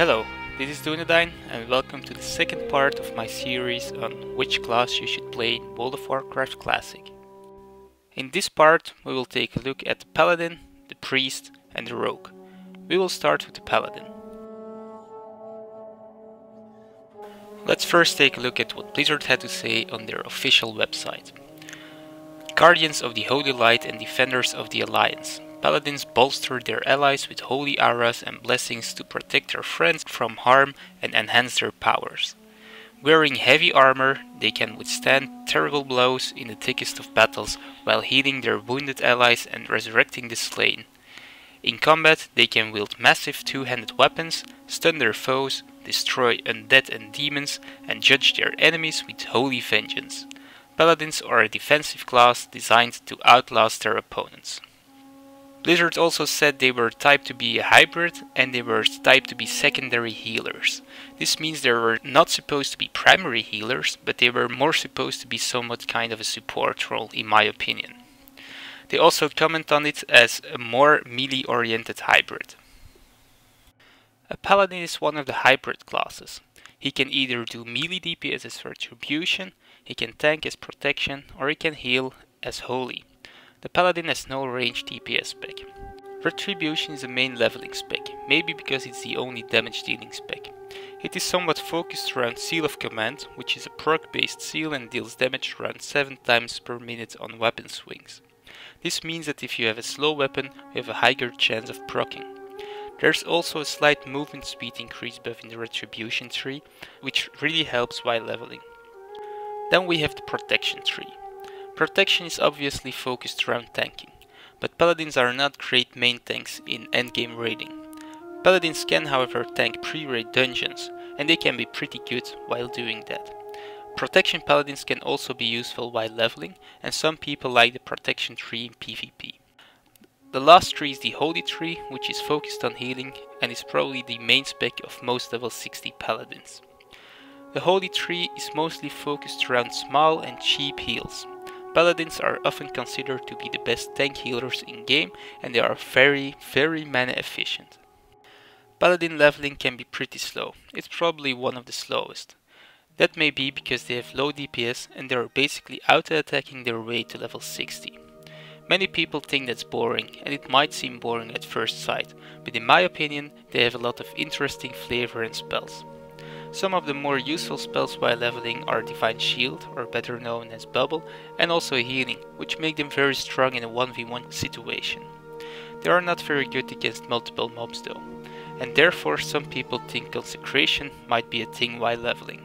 Hello, this is Dunedain and welcome to the second part of my series on which class you should play in World of Warcraft Classic. In this part we will take a look at the Paladin, the Priest and the Rogue. We will start with the Paladin. Let's first take a look at what Blizzard had to say on their official website. Guardians of the Holy Light and Defenders of the Alliance. Paladins bolster their allies with holy auras and blessings to protect their friends from harm and enhance their powers. Wearing heavy armor, they can withstand terrible blows in the thickest of battles while healing their wounded allies and resurrecting the slain. In combat, they can wield massive two-handed weapons, stun their foes, destroy undead and demons, and judge their enemies with holy vengeance. Paladins are a defensive class designed to outlast their opponents. Blizzard also said they were typed to be a hybrid and they were typed to be secondary healers. This means they were not supposed to be primary healers, but they were more supposed to be somewhat kind of a support role in my opinion. They also comment on it as a more melee oriented hybrid. A Paladin is one of the hybrid classes. He can either do melee DPS as retribution, he can tank as protection, or he can heal as holy. The Paladin has no range DPS spec. Retribution is the main leveling spec, maybe because it's the only damage dealing spec. It is somewhat focused around Seal of Command, which is a proc based seal and deals damage around 7 times per minute on weapon swings. This means that if you have a slow weapon, you have a higher chance of proccing. There's also a slight movement speed increase buff in the Retribution tree, which really helps while leveling. Then we have the Protection tree. Protection is obviously focused around tanking, but Paladins are not great main tanks in endgame raiding. Paladins can however tank pre-raid dungeons, and they can be pretty good while doing that. Protection Paladins can also be useful while leveling, and some people like the Protection tree in PvP. The last tree is the Holy tree, which is focused on healing and is probably the main spec of most level 60 Paladins. The Holy tree is mostly focused around small and cheap heals. Paladins are often considered to be the best tank healers in game and they are very mana efficient. Paladin leveling can be pretty slow, it's probably one of the slowest. That may be because they have low DPS and they are basically auto-attacking their way to level 60. Many people think that's boring and it might seem boring at first sight, but in my opinion they have a lot of interesting flavor and spells. Some of the more useful spells while leveling are Divine Shield, or better known as Bubble, and also Healing, which make them very strong in a 1v1 situation. They are not very good against multiple mobs though, and therefore some people think Consecration might be a thing while leveling.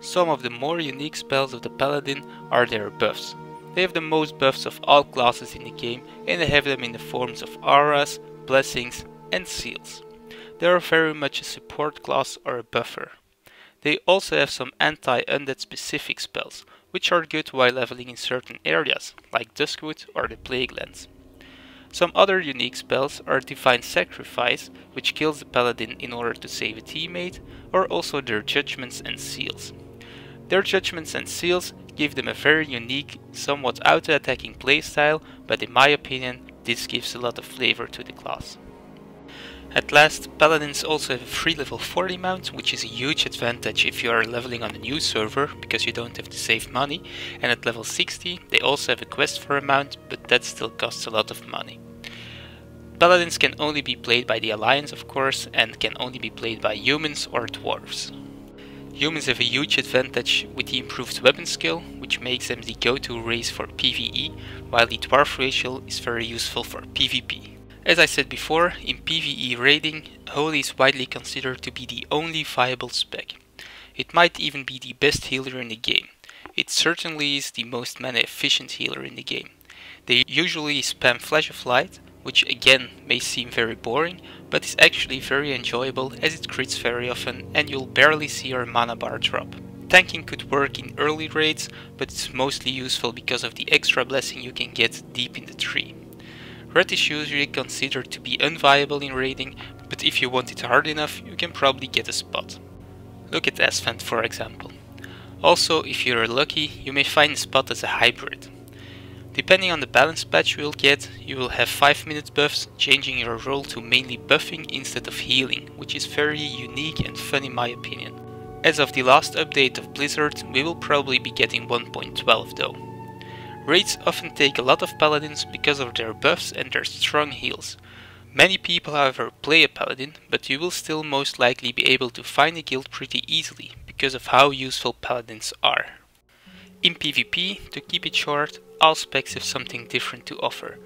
Some of the more unique spells of the Paladin are their buffs. They have the most buffs of all classes in the game, and they have them in the forms of auras, blessings, and seals. They are very much a support class or a buffer. They also have some anti-undead specific spells, which are good while leveling in certain areas, like Duskwood or the Plague Lands. Some other unique spells are Divine Sacrifice, which kills the Paladin in order to save a teammate, or also their Judgments and Seals. Their Judgments and Seals give them a very unique, somewhat auto-attacking playstyle, but in my opinion, this gives a lot of flavor to the class. At last, Paladins also have a free level 40 mount, which is a huge advantage if you are leveling on a new server, because you don't have to save money, and at level 60 they also have a quest for a mount, but that still costs a lot of money. Paladins can only be played by the Alliance of course, and can only be played by humans or dwarves. Humans have a huge advantage with the improved weapon skill, which makes them the go-to race for PvE, while the dwarf racial is very useful for PvP. As I said before, in PvE raiding, Holy is widely considered to be the only viable spec. It might even be the best healer in the game. It certainly is the most mana efficient healer in the game. They usually spam Flash of Light, which again may seem very boring, but is actually very enjoyable as it crits very often and you'll barely see your mana bar drop. Tanking could work in early raids, but it's mostly useful because of the extra blessing you can get deep in the tree. Red is usually considered to be unviable in raiding, but if you want it hard enough, you can probably get a spot. Look at Asphalt for example. Also, if you're lucky, you may find a spot as a hybrid. Depending on the balance patch you will get, you will have 5-minute buffs, changing your role to mainly buffing instead of healing, which is very unique and fun in my opinion. As of the last update of Blizzard, we will probably be getting 1.12 though. Raids often take a lot of paladins because of their buffs and their strong heals. Many people however play a paladin, but you will still most likely be able to find a guild pretty easily because of how useful paladins are. In PvP, to keep it short, all specs have something different to offer.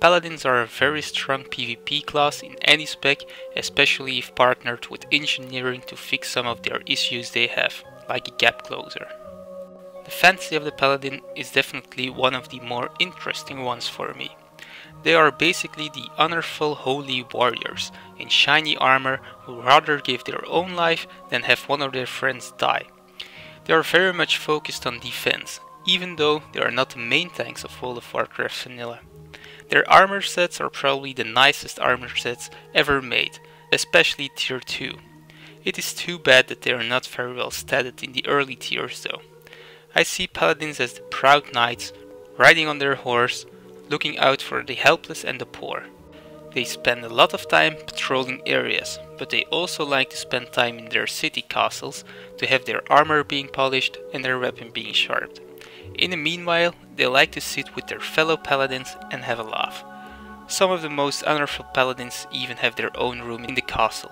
Paladins are a very strong PvP class in any spec, especially if partnered with engineering to fix some of their issues they have, like a gap closer. The fantasy of the Paladin is definitely one of the more interesting ones for me. They are basically the honorful holy warriors in shiny armor who rather give their own life than have one of their friends die. They are very much focused on defense, even though they are not the main tanks of World of Warcraft vanilla. Their armor sets are probably the nicest armor sets ever made, especially tier 2. It is too bad that they are not very well statted in the early tiers though. I see paladins as the proud knights, riding on their horse, looking out for the helpless and the poor. They spend a lot of time patrolling areas, but they also like to spend time in their city castles to have their armor being polished and their weapon being sharpened. In the meanwhile, they like to sit with their fellow paladins and have a laugh. Some of the most honorable paladins even have their own room in the castle.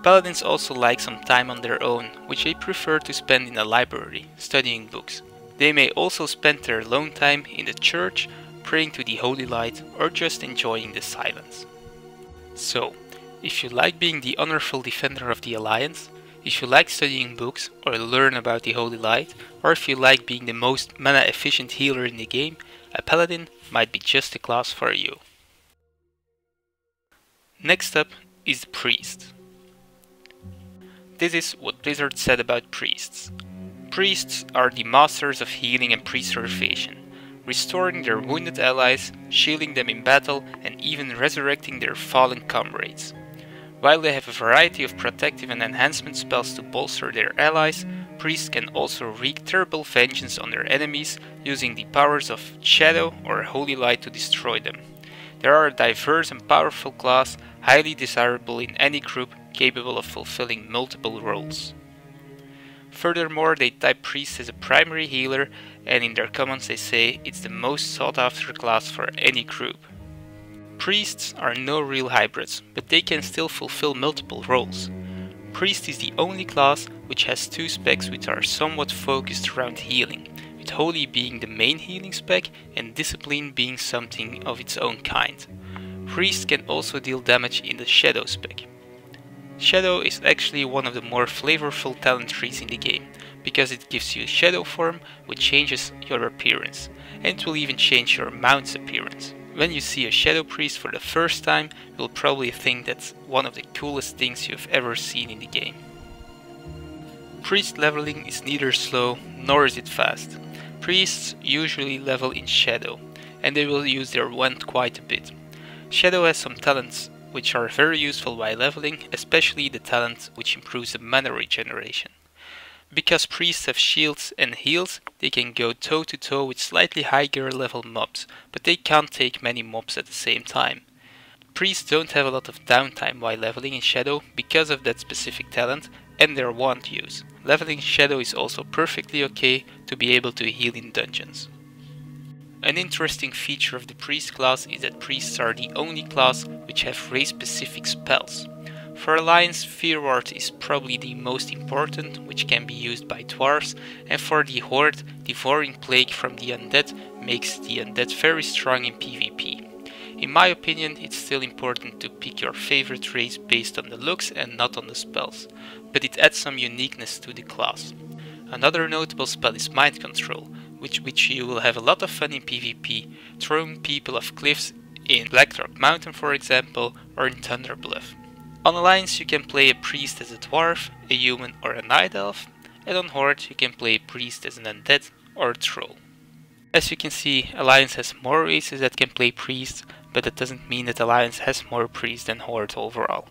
Paladins also like some time on their own, which they prefer to spend in a library, studying books. They may also spend their alone time in the church, praying to the holy light, or just enjoying the silence. So, if you like being the honorable defender of the Alliance, if you like studying books or learn about the holy light, or if you like being the most mana efficient healer in the game, a Paladin might be just the class for you. Next up is the Priest. This is what Blizzard said about priests. Priests are the masters of healing and preservation, restoring their wounded allies, shielding them in battle, and even resurrecting their fallen comrades. While they have a variety of protective and enhancement spells to bolster their allies, priests can also wreak terrible vengeance on their enemies, using the powers of Shadow or Holy Light to destroy them. They are a diverse and powerful class, highly desirable in any group, capable of fulfilling multiple roles. Furthermore, they type priest as a primary healer, and in their comments they say it's the most sought after class for any group. Priests are no real hybrids, but they can still fulfill multiple roles. Priest is the only class which has two specs which are somewhat focused around healing, with Holy being the main healing spec and Discipline being something of its own kind. Priest can also deal damage in the Shadow spec. Shadow is actually one of the more flavorful talent trees in the game, because it gives you Shadow form, which changes your appearance, and it will even change your mount's appearance. When you see a Shadow Priest for the first time, you'll probably think that's one of the coolest things you've ever seen in the game. Priest leveling is neither slow nor is it fast. Priests usually level in Shadow, and they will use their wand quite a bit. Shadow has some talents which are very useful while leveling, especially the talent which improves the mana regeneration. Because priests have shields and heals, they can go toe to toe with slightly higher level mobs, but they can't take many mobs at the same time. Priests don't have a lot of downtime while leveling in Shadow because of that specific talent and their wand use. Leveling Shadow is also perfectly okay to be able to heal in dungeons. An interesting feature of the priest class is that priests are the only class which have race-specific spells. For Alliance, Fear Ward is probably the most important, which can be used by dwarves, and for the Horde, Devouring Plague from the Undead makes the Undead very strong in PvP. In my opinion, it's still important to pick your favorite race based on the looks and not on the spells, but it adds some uniqueness to the class. Another notable spell is Mind Control, which you will have a lot of fun in PvP, throwing people off cliffs in Blackrock Mountain for example, or in Thunderbluff. On Alliance you can play a priest as a dwarf, a human or a night elf, and on Horde you can play a priest as an undead or a troll. As you can see, Alliance has more races that can play priests, but that doesn't mean that Alliance has more priests than Horde overall.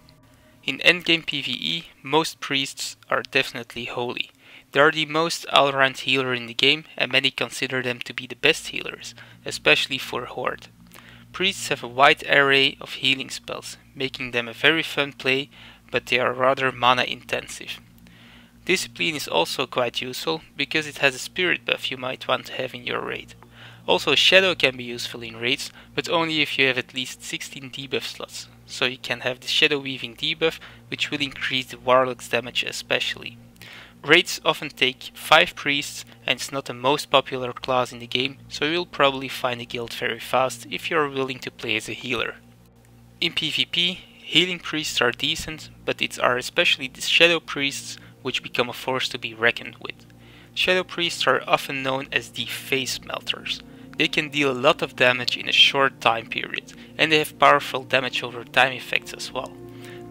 In endgame PvE, most priests are definitely holy. They are the most all-round healer in the game, and many consider them to be the best healers, especially for Horde. Priests have a wide array of healing spells, making them a very fun play, but they are rather mana intensive. Discipline is also quite useful, because it has a spirit buff you might want to have in your raid. Also Shadow can be useful in raids, but only if you have at least 16 debuff slots, so you can have the Shadow Weaving debuff, which will increase the Warlock's damage especially. Raids often take 5 priests, and it's not the most popular class in the game, so you'll probably find a guild very fast if you're willing to play as a healer. In PvP, healing priests are decent, but it are especially the Shadow Priests which become a force to be reckoned with. Shadow Priests are often known as the face melters. They can deal a lot of damage in a short time period, and they have powerful damage over time effects as well.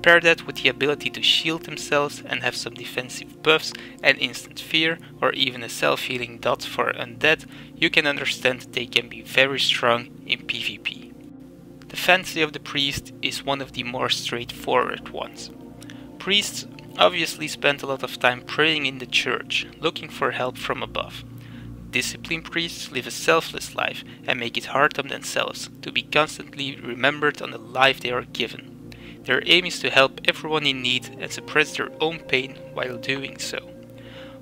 Pair that with the ability to shield themselves and have some defensive buffs and instant fear, or even a self-healing dot for undead, you can understand that they can be very strong in PvP. The fantasy of the priest is one of the more straightforward ones. Priests obviously spend a lot of time praying in the church, looking for help from above. Disciplined priests live a selfless life and make it hard on themselves to be constantly remembered on the life they are given. Their aim is to help everyone in need and suppress their own pain while doing so.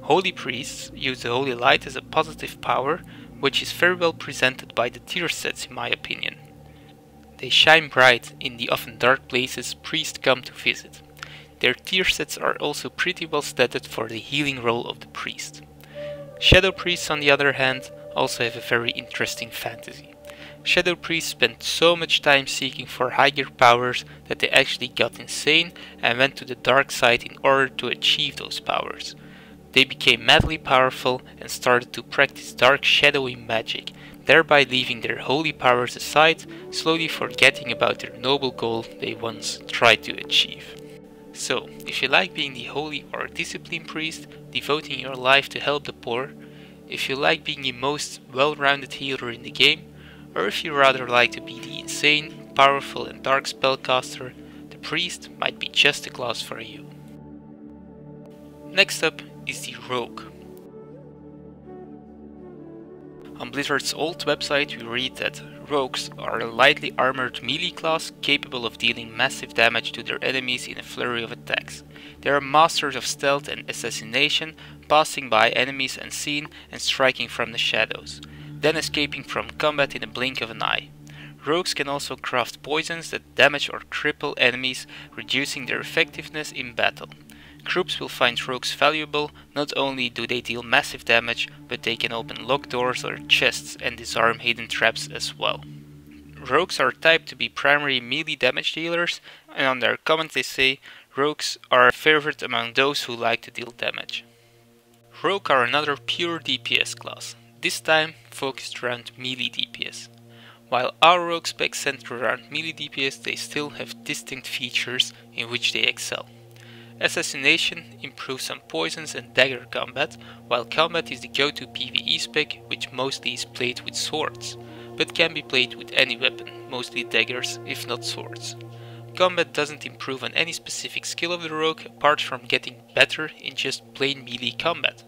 Holy priests use the holy light as a positive power, which is very well presented by the tier sets in my opinion. They shine bright in the often dark places priests come to visit. Their tier sets are also pretty well statted for the healing role of the priest. Shadow priests on the other hand also have a very interesting fantasy. Shadow priests spent so much time seeking for higher powers that they actually got insane and went to the dark side in order to achieve those powers. They became madly powerful and started to practice dark shadowy magic, thereby leaving their holy powers aside, slowly forgetting about their noble goal they once tried to achieve. So, if you like being the holy or disciplined priest, devoting your life to help the poor, if you like being the most well-rounded healer in the game, or if you rather like to be the insane, powerful and dark spellcaster, the priest might be just the class for you. Next up is the rogue. On Blizzard's old website we read that rogues are a lightly armored melee class capable of dealing massive damage to their enemies in a flurry of attacks. They are masters of stealth and assassination, passing by enemies unseen and striking from the shadows, then escaping from combat in a blink of an eye. Rogues can also craft poisons that damage or cripple enemies, reducing their effectiveness in battle. Groups will find rogues valuable. Not only do they deal massive damage, but they can open locked doors or chests and disarm hidden traps as well. Rogues are typed to be primary melee damage dealers, and on their comments they say, rogues are a favorite among those who like to deal damage. Rogue are another pure DPS class, this time focused around melee DPS. While our rogue specs center around melee DPS, they still have distinct features in which they excel. Assassination improves on poisons and dagger combat, while combat is the go-to PvE spec, which mostly is played with swords, but can be played with any weapon, mostly daggers if not swords. Combat doesn't improve on any specific skill of the rogue apart from getting better in just plain melee combat.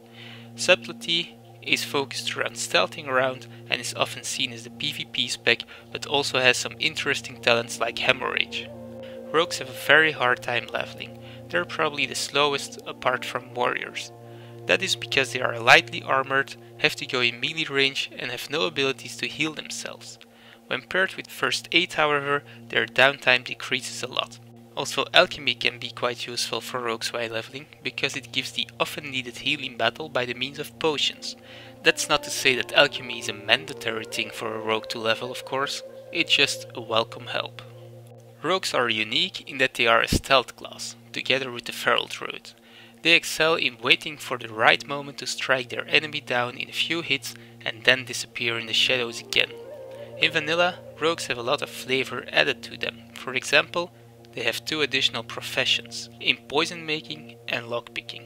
Subtlety is focused around stealthing around and is often seen as the PvP spec, but also has some interesting talents like Hemorrhage. Rogues have a very hard time leveling. They're probably the slowest apart from warriors. That is because they are lightly armored, have to go in melee range and have no abilities to heal themselves. When paired with first aid however, their downtime decreases a lot. Also alchemy can be quite useful for rogues while leveling, because it gives the often needed heal in battle by the means of potions. That's not to say that alchemy is a mandatory thing for a rogue to level of course, it's just a welcome help. Rogues are unique in that they are a stealth class, together with the Feral Druid. They excel in waiting for the right moment to strike their enemy down in a few hits and then disappear in the shadows again. In vanilla, rogues have a lot of flavor added to them. For example, they have 2 additional professions, in poison making and lockpicking.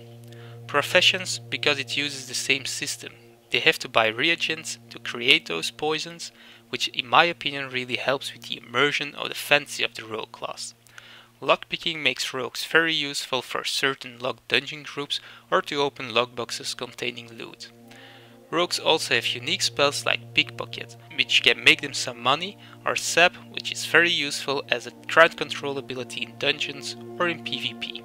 Professions because it uses the same system. They have to buy reagents to create those poisons, which in my opinion really helps with the immersion of the fantasy of the rogue class. Lockpicking makes rogues very useful for certain locked dungeon groups or to open lockboxes containing loot. Rogues also have unique spells like Pickpocket, which can make them some money, or Sap, which is very useful as a crowd control ability in dungeons or in PvP.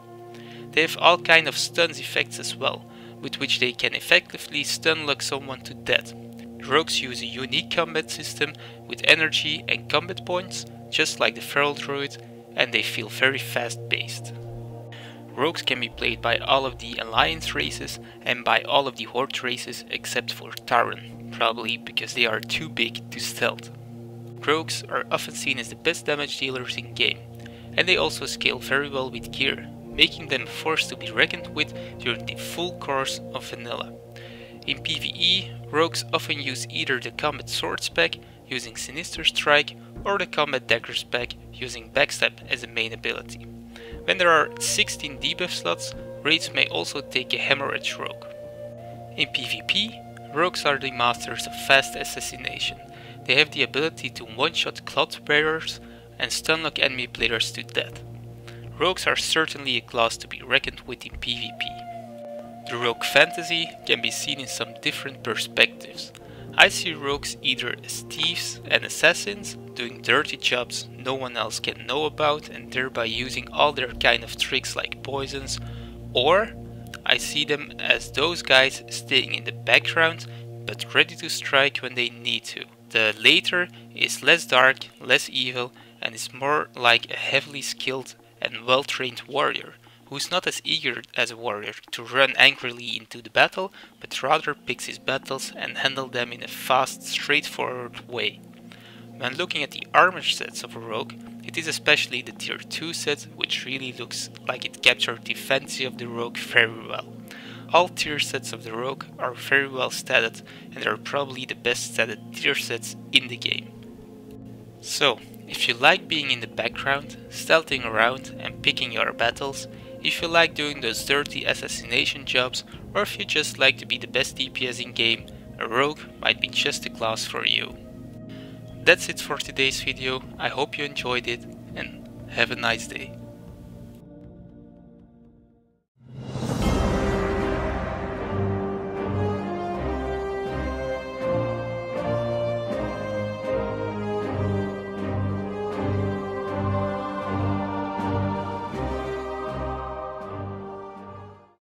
They have all kind of stuns effects as well, with which they can effectively stun lock someone to death. Rogues use a unique combat system with energy and combat points, just like the Feral Druid, and they feel very fast paced. Rogues can be played by all of the Alliance races and by all of the Horde races except for Tauren, probably because they are too big to stealth. Rogues are often seen as the best damage dealers in game, and they also scale very well with gear, making them a force to be reckoned with during the full course of vanilla. In PvE, rogues often use either the Combat Sword spec using Sinister Strike or the Combat Dagger spec using Backstab as a main ability. When there are 16 debuff slots, raids may also take a Hemorrhage rogue. In PvP, rogues are the masters of fast assassination. They have the ability to one-shot cloth bearers and stunlock enemy players to death. Rogues are certainly a class to be reckoned with in PvP. The rogue fantasy can be seen in some different perspectives. I see rogues either as thieves and assassins, doing dirty jobs no one else can know about and thereby using all their kind of tricks like poisons, or I see them as those guys staying in the background but ready to strike when they need to. The later is less dark, less evil, and is more like a heavily skilled and well-trained warrior, who is not as eager as a warrior to run angrily into the battle, but rather picks his battles and handle them in a fast, straightforward way. When looking at the armor sets of a rogue, it is especially the tier 2 set which really looks like it captured the fantasy of the rogue very well. All tier sets of the rogue are very well statted and are probably the best statted tier sets in the game. So, if you like being in the background, stealthing around and picking your battles, if you like doing those dirty assassination jobs, or if you just like to be the best DPS in game, a rogue might be just the class for you. That's it for today's video. I hope you enjoyed it and have a nice day.